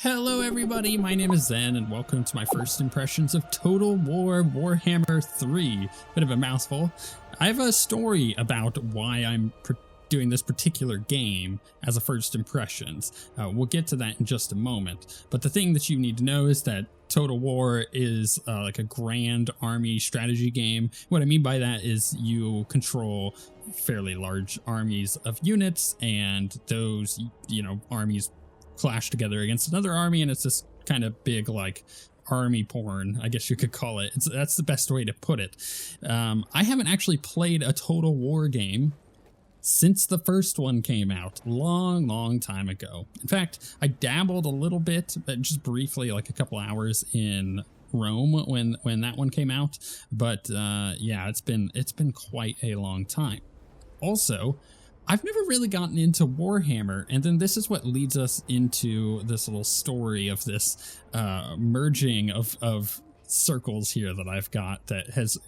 Hello everybody, my name is Zen and welcome to my first impressions of Total War Warhammer 3. Bit of a mouthful. I have a story about why I'm doing this particular game as a first impressions. We'll get to that in just a moment. But the thing that you need to know is that Total War is like a grand army strategy game. What I mean by that is you control fairly large armies of units, and those, armies clash together against another army, and it's this kind of big, like, army porn, I guess you could call it. That's the best way to put it. I haven't actually played a Total War game since the first one came out, long time ago. In fact, I dabbled a little bit, but just briefly, like a couple hours in Rome when that one came out. But yeah, it's been quite a long time. Also, I've never really gotten into Warhammer, and then this is what leads us into this little story of this merging of circles here that I've got that has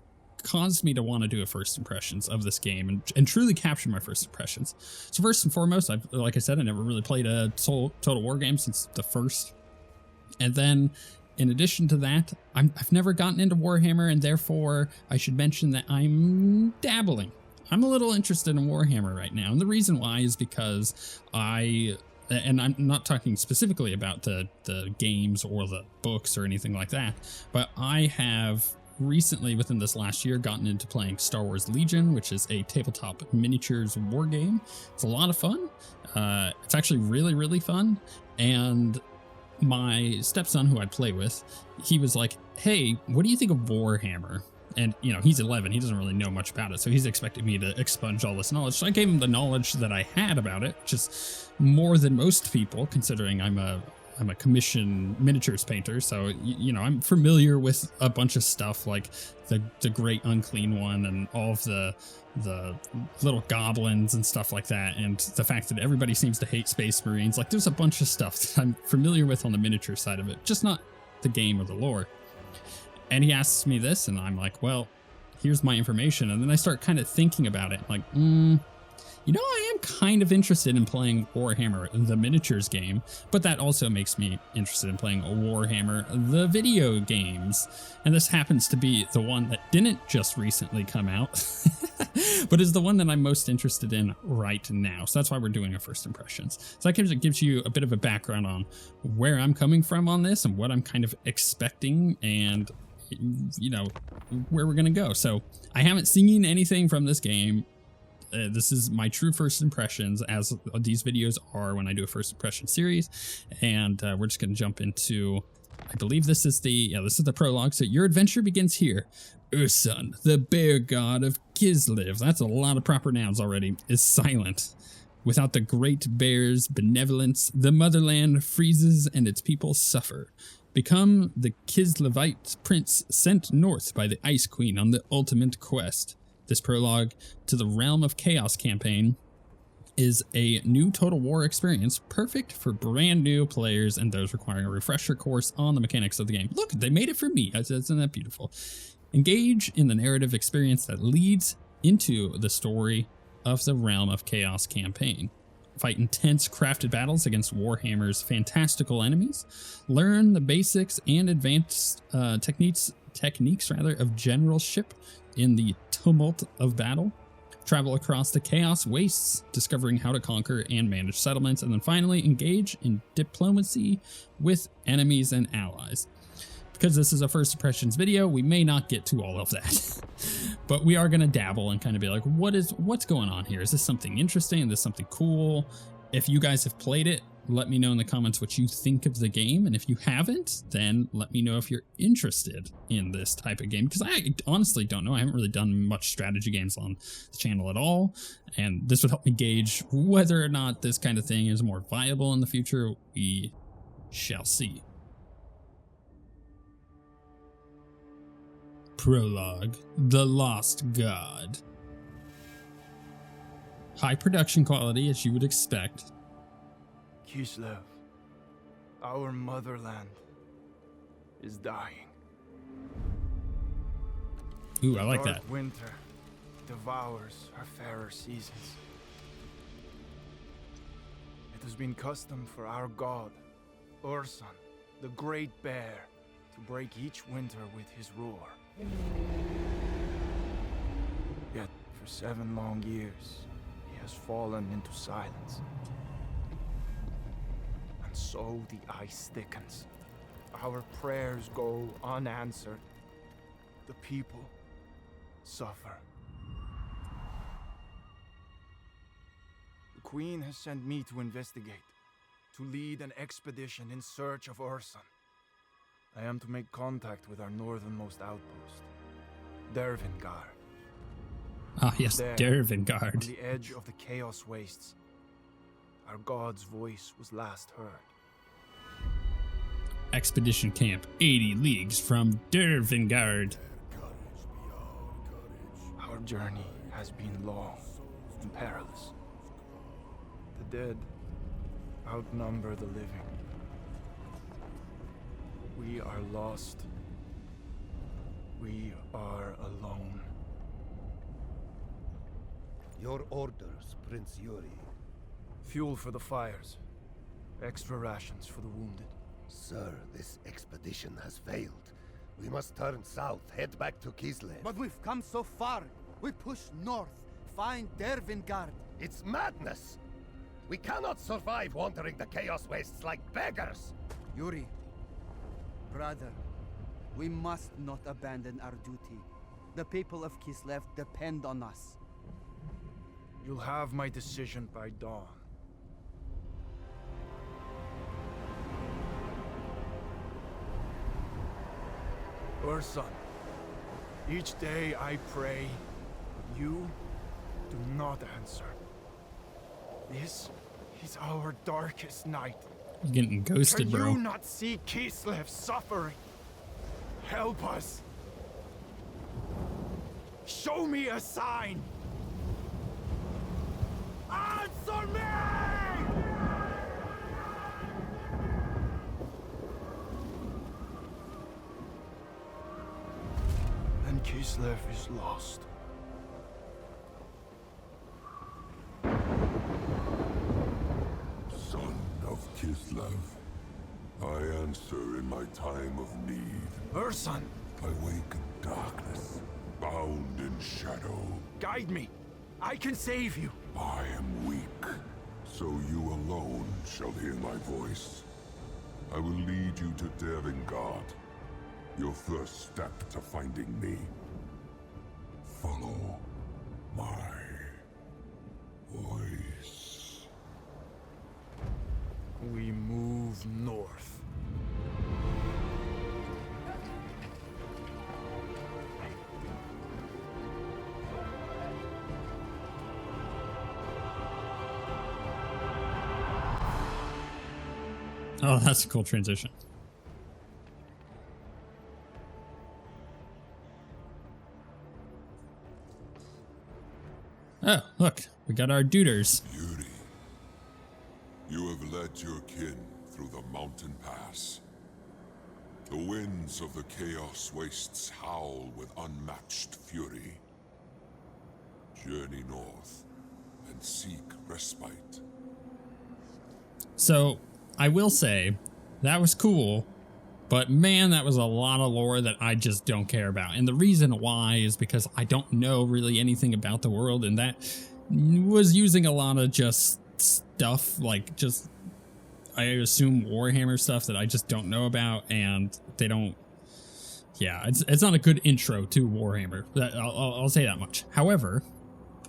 caused me to want to do a first impressions of this game and truly capture my first impressions. So first and foremost, like I said, I never really played a Total War game since the first. And then in addition to that, I've never gotten into Warhammer, and therefore I should mention that I'm dabbling. I'm a little interested in Warhammer right now, and the reason why is because and I'm not talking specifically about the games or the books or anything like that, but I have recently, within this last year, gotten into playing Star Wars Legion, which is a tabletop miniatures war game. It's a lot of fun. It's actually really fun, and my stepson, who I play with, he was like, hey, what do you think of Warhammer? And, he's 11. He doesn't really know much about it, so he's expecting me to expunge all this knowledge. So I gave him the knowledge that I had about it, which is more than most people, considering I'm a commission miniatures painter. So, I'm familiar with a bunch of stuff like the Great Unclean One and all of the little goblins and stuff like that. And the fact that everybody seems to hate Space Marines. Like, there's a bunch of stuff that I'm familiar with on the miniature side of it, just not the game or the lore. And he asks me this, and I'm like, well, here's my information. And then I start kind of thinking about it, like, I am kind of interested in playing Warhammer, the miniatures game, but that also makes me interested in playing Warhammer, the video games. And this happens to be the one that didn't just recently come out, but is the one that I'm most interested in right now. So that's why we're doing our first impressions. So that gives you a bit of a background on where I'm coming from on this and what I'm kind of expecting and where we're going to go. So I haven't seen anything from this game. This is my true first impressions, as these videos are when I do a first impression series. And we're just going to jump into, I believe this is the prologue. So your adventure begins here. Ursun, the bear god of Kislev, that's a lot of proper nouns already, is silent. Without the great bear's benevolence, the motherland freezes and its people suffer. Become the Kislevite prince sent north by the Ice Queen on the ultimate quest. This prologue to the Realm of Chaos campaign is a new Total War experience, perfect for brand new players and those requiring a refresher course on the mechanics of the game. Look, they made it for me. Isn't that beautiful? Engage in the narrative experience that leads into the story of the Realm of Chaos campaign. Fight intense crafted battles against Warhammer's fantastical enemies. Learn the basics and advanced techniques of generalship in the tumult of battle. Travel across the chaos wastes, discovering how to conquer and manage settlements, and then finally engage in diplomacy with enemies and allies. Because this is a first impressions video, we may not get to all of that, but we are going to dabble and kind of be like, what's going on here? Is this something interesting? Is this something cool? If you guys have played it, let me know in the comments what you think of the game. And if you haven't, then let me know if you're interested in this type of game, because I honestly don't know. I haven't really done much strategy games on the channel at all. And this would help me gauge whether or not this kind of thing is more viable in the future. We shall see. Prologue, The Lost God. High production quality, as you would expect. Kislev, our motherland, is dying. Ooh, I like that. Dark winter devours our fairer seasons. It has been custom for our god Urson, the great bear, to break each winter with his roar. Yet, for 7 long years, he has fallen into silence. And so the ice thickens. Our prayers go unanswered. The people suffer. The Queen has sent me to investigate, to lead an expedition in search of Urson. I am to make contact with our northernmost outpost, Dervingard. Ah, yes, There, Dervingard. on the edge of the Chaos Wastes, our god's voice was last heard. Expedition camp 80 leagues from Dervingard. Our journey has been long and perilous. The dead outnumber the living. We are lost. We are alone. Your orders, Prince Yuri. Fuel for the fires. Extra rations for the wounded. Sir, this expedition has failed. We must turn south, head back to Kislev. But we've come so far. We push north, find Dervingard. It's madness! We cannot survive wandering the Chaos Wastes like beggars! Yuri, brother, we must not abandon our duty. The people of Kislev depend on us. You'll have my decision by dawn. Urson, each day I pray, but you do not answer. This is our darkest night. You're getting ghosted, Can bro. you not see Kislev suffering? Help us. Show me a sign. Answer me! Then Kislev is lost. Son of Kislev, I answer in my time of need. Urson, I wake in darkness, bound in shadow. guide me. I can save you. I am weak, so you alone shall hear my voice. I will lead you to Dervingard, your first step to finding me. Follow my voice. We move north. Oh, that's a cool transition. Oh, look, we got our duders. Yuri, you have led your kin through the mountain pass. The winds of the Chaos Wastes howl with unmatched fury. Journey north and seek respite. So, I will say, that was cool, but man, that was a lot of lore that I just don't care about. And the reason why is because I don't know really anything about the world, and that was using a lot of just stuff, like just, I assume Warhammer stuff that I just don't know about, and they don't, yeah, it's not a good intro to Warhammer. I'll say that much. However,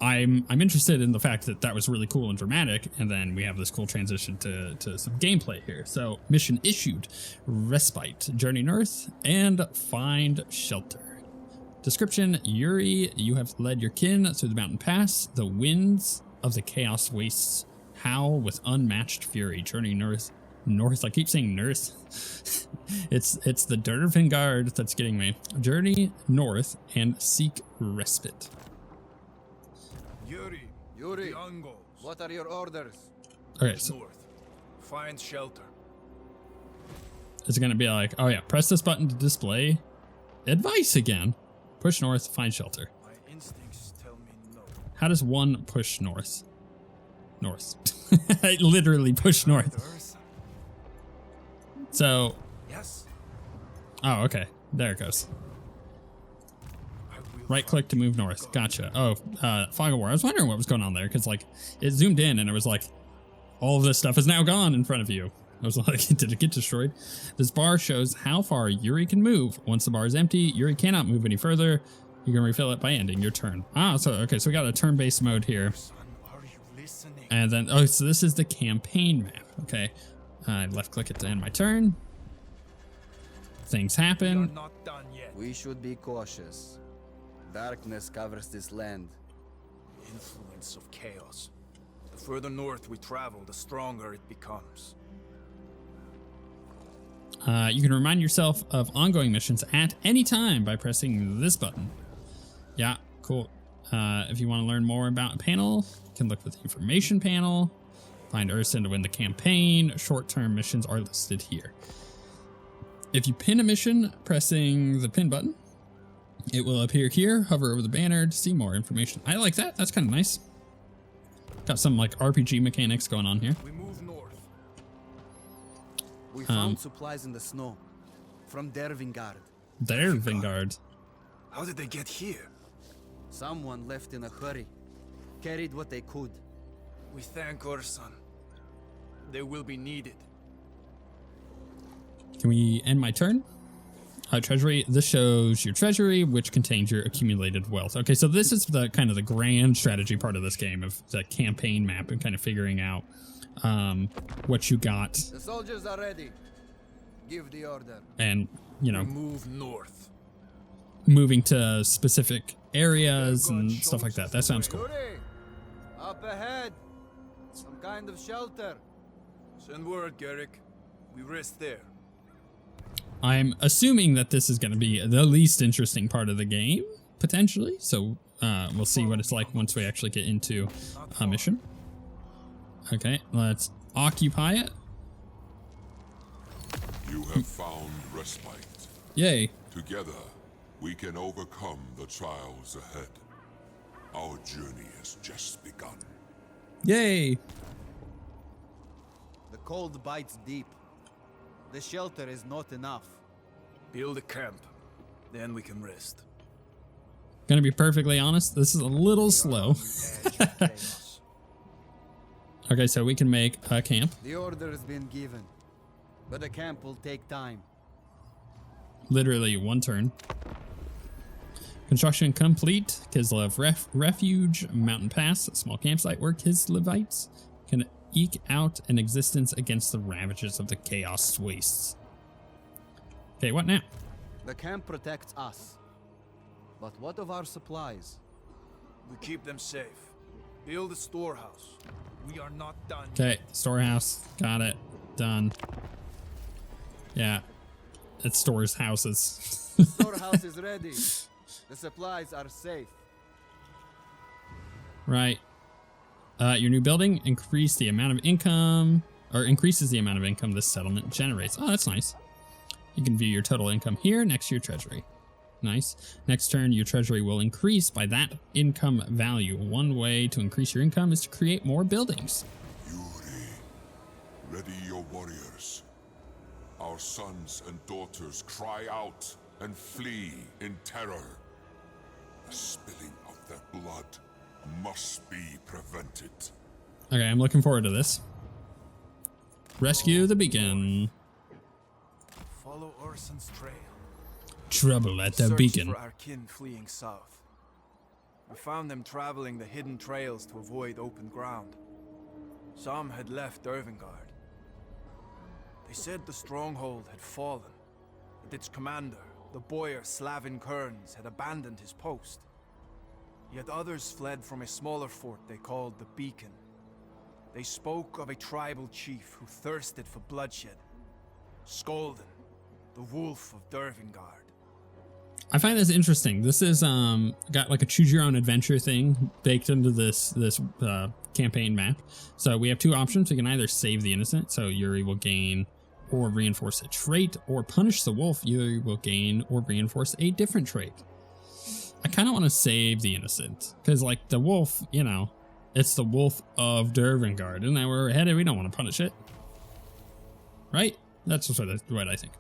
I'm interested in the fact that that was really cool and dramatic, and then we have this cool transition to some gameplay here. So, mission issued, respite, journey north, and find shelter. Description, Yuri, you have led your kin through the mountain pass. The winds of the Chaos Wastes howl with unmatched fury. Journey north, I keep saying north. it's the Dervingard that's getting me. Journey north and seek respite. Yuri, the Angles. what are your orders? Okay, so North. Find shelter. it's gonna be like, oh yeah, press this button to display advice again. Push north, find shelter. My instincts tell me no. How does one push north? North. I literally push north. Urson. So, Yes. oh, okay. There it goes. I will Right click to move north. Gotcha. Oh, Fog of War. I was wondering what was going on there because like it zoomed in and it was like all of this stuff is now gone in front of you. I was like, did it get destroyed? This bar shows how far Yuri can move. Once the bar is empty, Yuri cannot move any further. You can refill it by ending your turn. Ah, so okay, so we got a turn-based mode here. Son, are you listening? And then, oh, so this is the campaign map. Okay, left click it to end my turn. Things We are happen. not done yet. We should be cautious. Darkness covers this land. Influence of chaos. The further north we travel, the stronger it becomes. You can remind yourself of ongoing missions at any time by pressing this button. Yeah, cool. If you want to learn more about a panel, you can look for the information panel. Find Urson to win the campaign. Short-term missions are listed here. If you pin a mission, pressing the pin button, it will appear here. Hover over the banner to see more information. I like that. That's kind of nice. Got some like RPG mechanics going on here. We move north. We found supplies in the snow from Dervingard. There, Vanguard. How did they get here? Someone left in a hurry. Carried what they could. We thank Urson. They will be needed. Can we end my turn? Treasury. This shows your treasury, which contains your accumulated wealth. Okay, so this is the kind of the grand strategy part of this game of the campaign map and kind of figuring out what you got The soldiers are ready. Give the order. and, you know, Move north. moving to specific areas and stuff like that. That sounds cool. Yuri, up ahead. Some kind of shelter. Send word, Garrick. We rest there. I'm assuming that this is going to be the least interesting part of the game, potentially. So we'll see what it's like once we actually get into a mission. Okay, let's occupy it. You have found respite. Yay. Together, we can overcome the trials ahead. Our journey has just begun. Yay. The cold bites deep. The shelter is not enough. Build a camp. Then we can rest. Gonna be perfectly honest, this is a little slow. Edge of chaos. Okay, so we can make a camp. The order has been given, but the camp will take time. Literally one turn. Construction complete. Kislev Refuge, Mountain Pass, a small campsite where Kislevites can eke out an existence against the ravages of the Chaos Wastes. Okay, what now? The camp protects us. But what of our supplies? We keep them safe. Build a storehouse. We are not done. Okay, storehouse. Got it. Done. Yeah. It stores houses. Storehouse is ready. The supplies are safe. Right. Your new building increases the amount of income this settlement generates. Oh, that's nice. You can view your total income here next to your treasury. Nice. Next turn, your treasury will increase by that income value. One way to increase your income is to create more buildings. Yuri, ready your warriors. Our sons and daughters cry out and flee in terror. The spilling of their blood must be prevented. Okay, I'm looking forward to this. Rescue the beacon. Follow Urson's trail. Trouble at the Search beacon. for our kin fleeing south. We found them traveling the hidden trails to avoid open ground. Some had left Dervingard. They said the stronghold had fallen, and its commander, the boyar Slavin Kearns, had abandoned his post. Yet others fled from a smaller fort they called the Beacon. They spoke of a tribal chief who thirsted for bloodshed. Skolden, the wolf of Dervingard. I find this interesting. This is got like a choose your own adventure thing baked into this campaign map. So we have two options. We can either save the innocent, so Yuri will gain or reinforce a trait, or punish the wolf. Yuri will gain or reinforce a different trait. I kind of want to save the innocent because, like, the wolf, you know, it's the wolf of Dervingard, and now we're headed. We don't want to punish it, right? That's just what I think.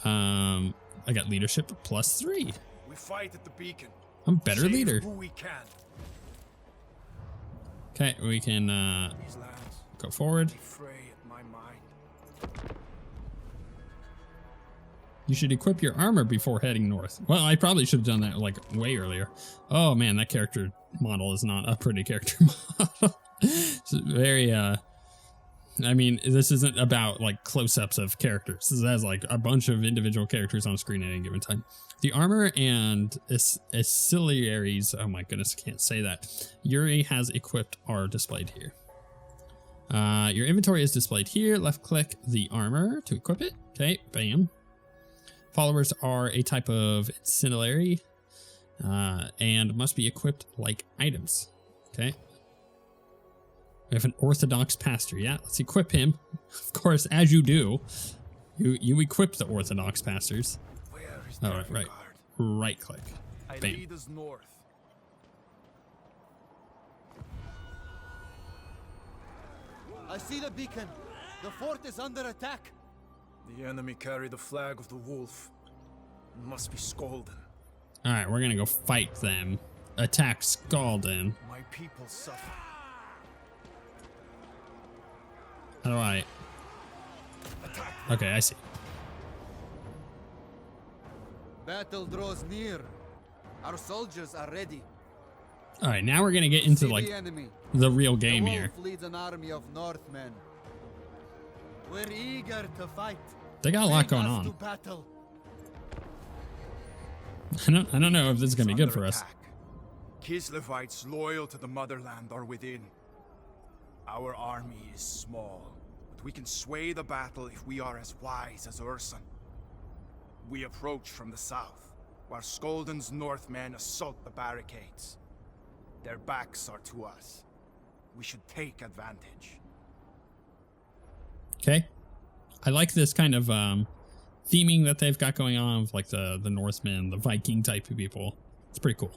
I got leadership +3. We fight at the beacon. I'm better Save leader. who we can. Okay, we can These lands go forward. be fray at my mind. You should equip your armor before heading north. Well, I probably should have done that like way earlier. Oh man, that character model is not a pretty character model. It's very, I mean, this isn't about like close-ups of characters. This has like a bunch of individual characters on screen at any given time. The armor and auxiliaries, oh my goodness, I can't say that, Yuri has equipped are displayed here. Your inventory is displayed here. Left click the armor to equip it. Okay, bam. Followers are a type of ancillary and must be equipped like items. Okay. We have an Orthodox pastor. Yeah, let's equip him. Of course, as you do, you equip the Orthodox pastors. Where is Oh, right. Right click. I Bam. lead us north. I see the beacon. The fort is under attack. The enemy carry the flag of the wolf. It must be Skolden. All right, we're gonna go fight them. Attack Skalden. My people suffer. How do I? Okay, I see. Battle draws near. Our soldiers are ready. All right, now we're gonna get into See like the enemy. the real The game wolf here. leads an army of Northmen. We're eager to fight. They got a lot Bring going us on. to battle. I don't know if this is gonna be good Under for us. attack. Kislevites loyal to the motherland are within. Our army is small, but we can sway the battle if we are as wise as Urson. We approach from the south, while Skolden's Northmen assault the barricades. Their backs are to us. We should take advantage. Okay, I like this kind of theming that they've got going on with like the Northmen, the Viking type of people. It's pretty cool.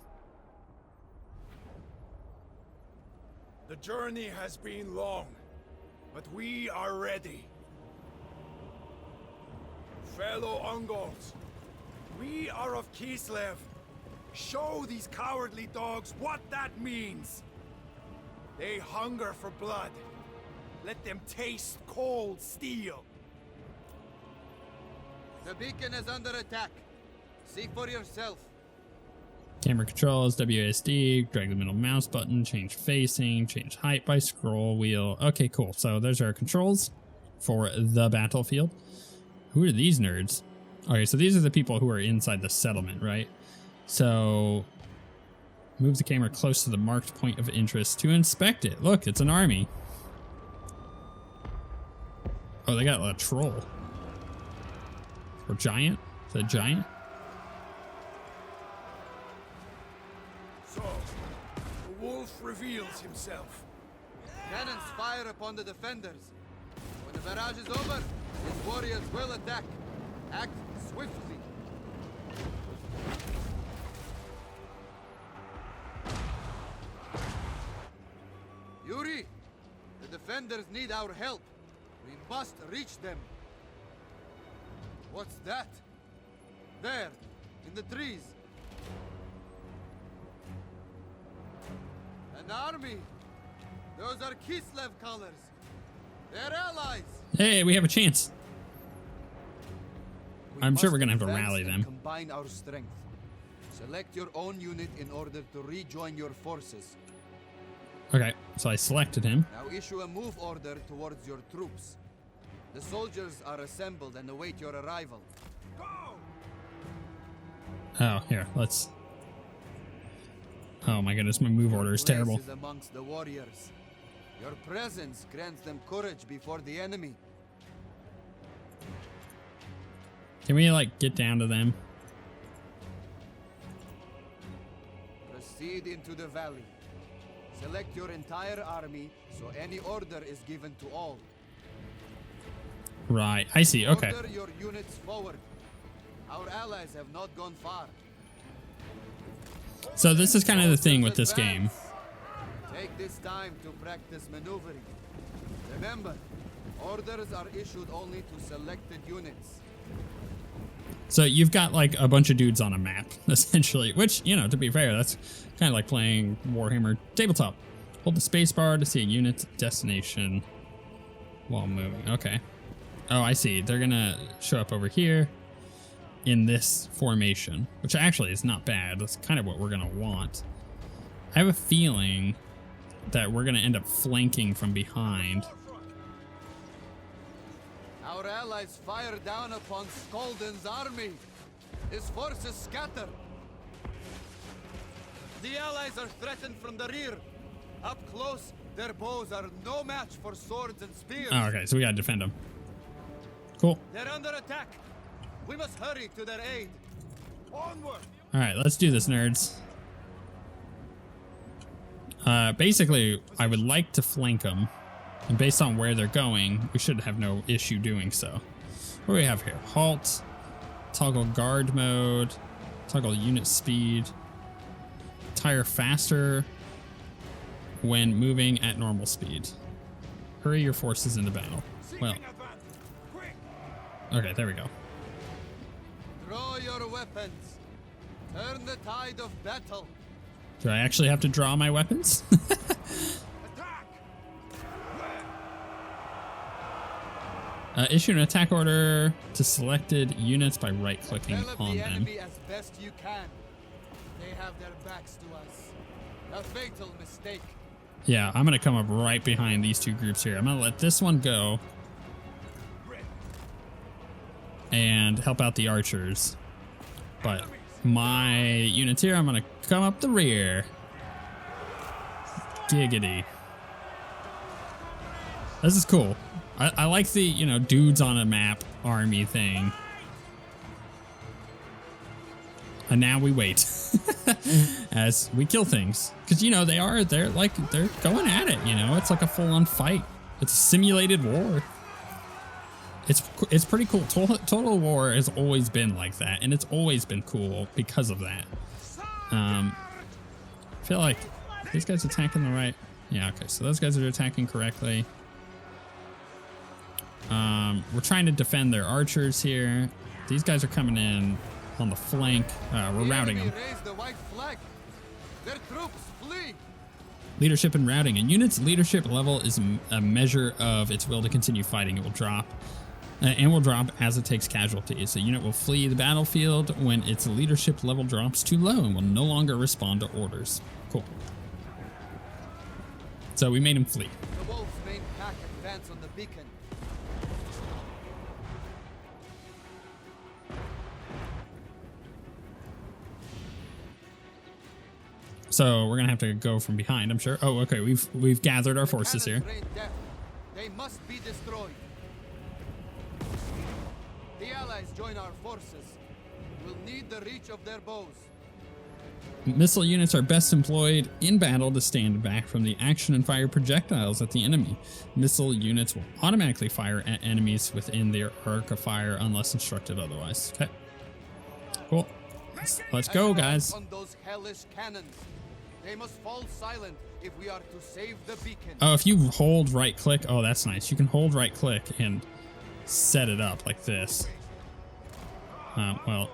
The journey has been long, but we are ready. Fellow Ungols, we are of Kislev. Show these cowardly dogs what that means. They hunger for blood. Let them taste cold steel. The beacon is under attack. See for yourself. Camera controls, WASD, drag the middle mouse button, change facing, change height by scroll wheel. Okay, cool. So there's our controls for the battlefield. Who are these nerds? Okay, so these are the people who are inside the settlement, right? So move the camera close to the marked point of interest to inspect it. Look, it's an army. Oh, they got a troll. Or giant? Is that a giant? So, the wolf reveals himself. Cannons fire upon the defenders. When the barrage is over, his warriors will attack. Act swiftly. Yuri, the defenders need our help. We must reach them. What's that? There, in the trees. An army. Those are Kislev colors. They're allies. Hey, we have a chance. We I'm sure must we're gonna have to advance rally and them. Combine our strength. Select your own unit in order to rejoin your forces. Okay, so I selected him. Now issue a move order towards your troops. The soldiers are assembled and await your arrival. Oh, here, let's... Oh my goodness, my move order is terrible. Place is amongst the warriors. Your presence grants them courage before the enemy. Can we, like, get down to them? Proceed into the valley. Select your entire army so any order is given to all. Right, I see, okay. Order your units forward. Our allies have not gone far. So this is kind of the thing with this game. Take this time to practice maneuvering. Remember, Orders are issued only to selected units. So you've got like a bunch of dudes on a map, essentially, which, you know, to be fair, that's kind of like playing Warhammer tabletop. Hold the space bar to see a unit's destination while moving. Okay. Oh, I see. They're gonna show up over here in this formation, which actually is not bad. That's kind of what we're gonna want. I have a feeling that we're gonna end up flanking from behind. Our allies fire down upon Skolden's army. His forces scatter. The allies are threatened from the rear. Up close, their bows are no match for swords and spears. Oh, okay, so we gotta defend them. Cool. They're under attack. We must hurry to their aid. Onward. All right, let's do this, nerds. Basically, I would like to flank them. And based on where they're going, we should have no issue doing so. What do we have here? Halt, toggle guard mode, toggle unit speed, tire faster when moving at normal speed. Hurry your forces into battle. Well, okay, there we go. Draw your weapons. Turn the tide of battle. Do I actually have to draw my weapons? Issue an attack order to selected units by right-clicking Envelop on the them. enemy as best you can. They have their backs to us. A fatal mistake. Yeah, I'm gonna come up right behind these two groups here. I'm gonna let this one go and help out the archers. But my units here, I'm gonna come up the rear. Giggity. This is cool. I like the, you know, dudes on a map army thing. And now we wait as we kill things. Because, you know, they're going at it, you know. It's like a full-on fight. It's a simulated war. It's pretty cool. Total War has always been like that, and it's always been cool because of that. I feel like these guys attacking the right. Yeah, okay, so those guys are attacking correctly. We're trying to defend their archers here. These guys are coming in on the flank. We're routing them. Raise the white flag. Their troops flee. Leadership and routing. A unit's leadership level is a measure of its will to continue fighting. It will drop. And will drop as it takes casualties. A unit will flee the battlefield when its leadership level drops too low and will no longer respond to orders. Cool. So we made him flee. The wolves' main pack advance on the beacon. So we're gonna have to go from behind, I'm sure. Oh, okay. We've gathered our forces here. Cannons rain death. They must be destroyed. The allies join our forces. We'll need the reach of their bows. Missile units are best employed in battle to stand back from the action and fire projectiles at the enemy. Missile units will automatically fire at enemies within their arc of fire unless instructed otherwise. Okay. Cool. Let's go, guys. On those hellish cannons. They must fall silent if we are to save the beacon. Oh, if you hold right click, oh, that's nice. You can hold right click and set it up like this. Well,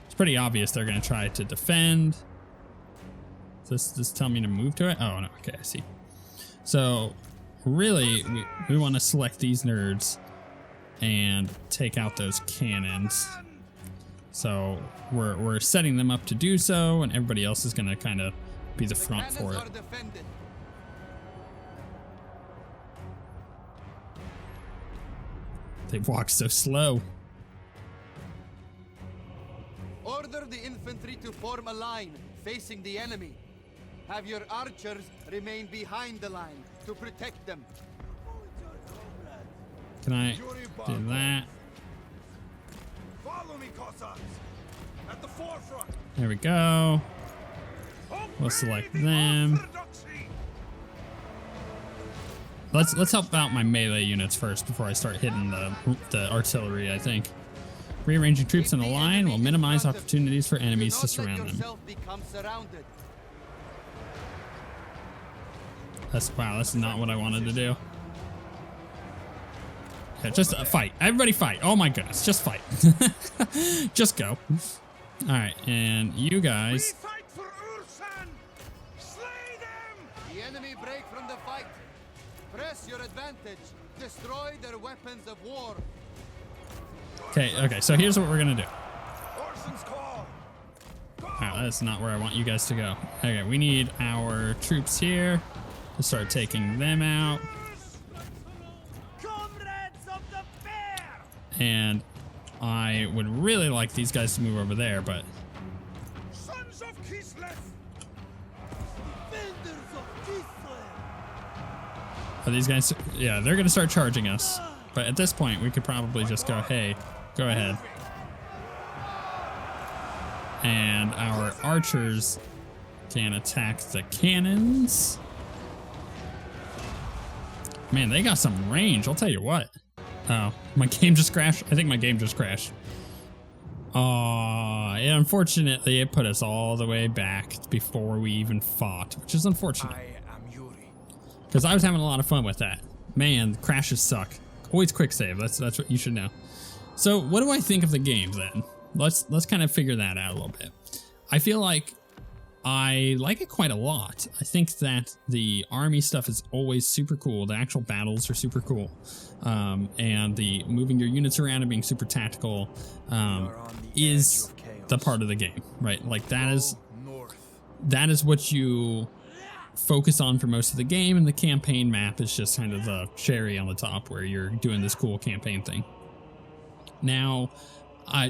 it's pretty obvious they're going to try to defend. Does this tell me to move to it? Oh, no. Okay, I see. So, really, we want to select these nerds and take out those cannons. So, we're setting them up to do so, and everybody else is going to kind of be the front for it. They walk so slow. Order the infantry to form a line facing the enemy. Have your archers remain behind the line to protect them. Can I do that? Follow me, Cossacks. At the forefront. There we go. We'll select them. Let's help out my melee units first before I start hitting the artillery, I think. Rearranging troops in a line will minimize opportunities for enemies to surround them. Wow, That's not what I wanted to do. Yeah, just fight. Everybody fight. Oh my goodness, just fight. Just go. All right, and you guys. We fight for Ursan! Slay them! The enemy break from the fight. Press your advantage. Destroy their weapons of war. Okay, so here's what we're gonna do. Ursan's call! Alright, that's not where I want you guys to go. Okay, we need our troops here to start taking them out. Comrades of the bear! And I would really like these guys to move over there, but Sons of Kislev! Defenders of Kislev. are these guys, yeah, they're gonna start charging us. But at this point, we could probably just go, hey, go ahead. And our archers can attack the cannons. Man, they got some range, I'll tell you what. Oh, my game just crashed? I think my game just crashed. Unfortunately, it put us all the way back before we even fought, which is unfortunate. I am Yuri. Because I was having a lot of fun with that. Man, crashes suck. Always quick save, that's what you should know. So what do I think of the game then? Let's kind of figure that out a little bit. I feel like I like it quite a lot. I think that the army stuff is always super cool. The actual battles are super cool. And the moving your units around and being super tactical is the part of the game, right? Like that is what you focus on for most of the game, and the campaign map is just kind of the cherry on the top where you're doing this cool campaign thing. Now,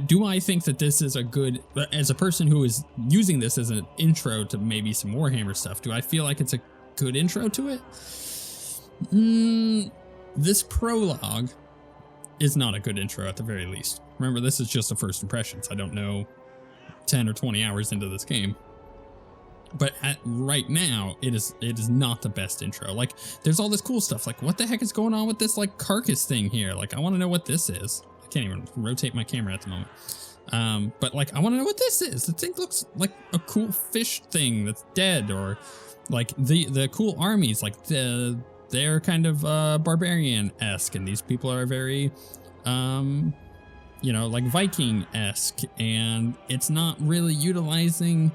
do I think that this is a good, as a person who is using this as an intro to maybe some Warhammer stuff, do I feel like it's a good intro to it? This prologue is not a good intro at the very least. Remember, this is just a first impressions. I don't know 10 or 20 hours into this game. But right now, it is not the best intro. Like, there's all this cool stuff. Like, what the heck is going on with this, like, carcass thing here? Like, I want to know what this is. I can't even rotate my camera at the moment. But, like, I want to know what this is. The thing looks like a cool fish thing that's dead. Or, like, the cool armies. Like, they're kind of barbarian-esque. And these people are very, you know, like, Viking-esque. And it's not really utilizing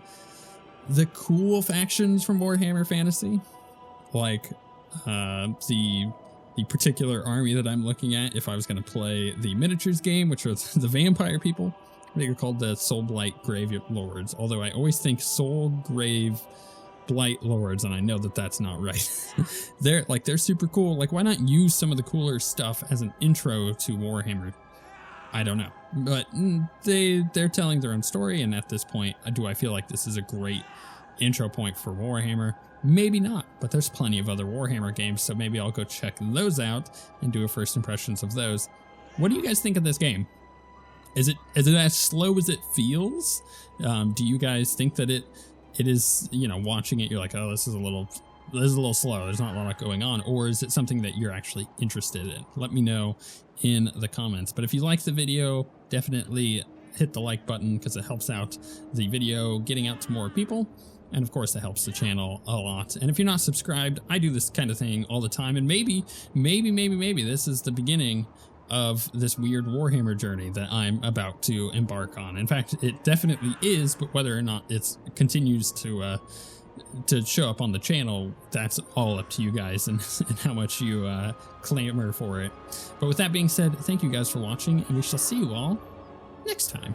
the cool factions from Warhammer Fantasy, like the particular army that I'm looking at. If I was going to play the miniatures game, which was the vampire people, I think they're called the Soul Blight Grave Lords. Although I always think Soul Grave Blight Lords, and I know that that's not right. they're super cool. Like, why not use some of the cooler stuff as an intro to Warhammer? I don't know, but they're telling their own story, and at this point, do I feel like this is a great intro point for Warhammer? Maybe not, but there's plenty of other Warhammer games, so maybe I'll go check those out and do a first impressions of those. What do you guys think of this game? Is it as slow as it feels? Do you guys think that it is, you know, watching it, you're like, oh, this is a little slow, there's not a lot going on? Or is it something that you're actually interested in? Let me know in the comments. But if you like the video, definitely hit the like button, because it helps out the video getting out to more people, and of course it helps the channel a lot. And if you're not subscribed, I do this kind of thing all the time, and maybe this is the beginning of this weird Warhammer journey that I'm about to embark on. In fact, it definitely is, but whether or not it continues to show up on the channel, that's all up to you guys and how much you clamor for it. But with that being said, thank you guys for watching, and we shall see you all next time.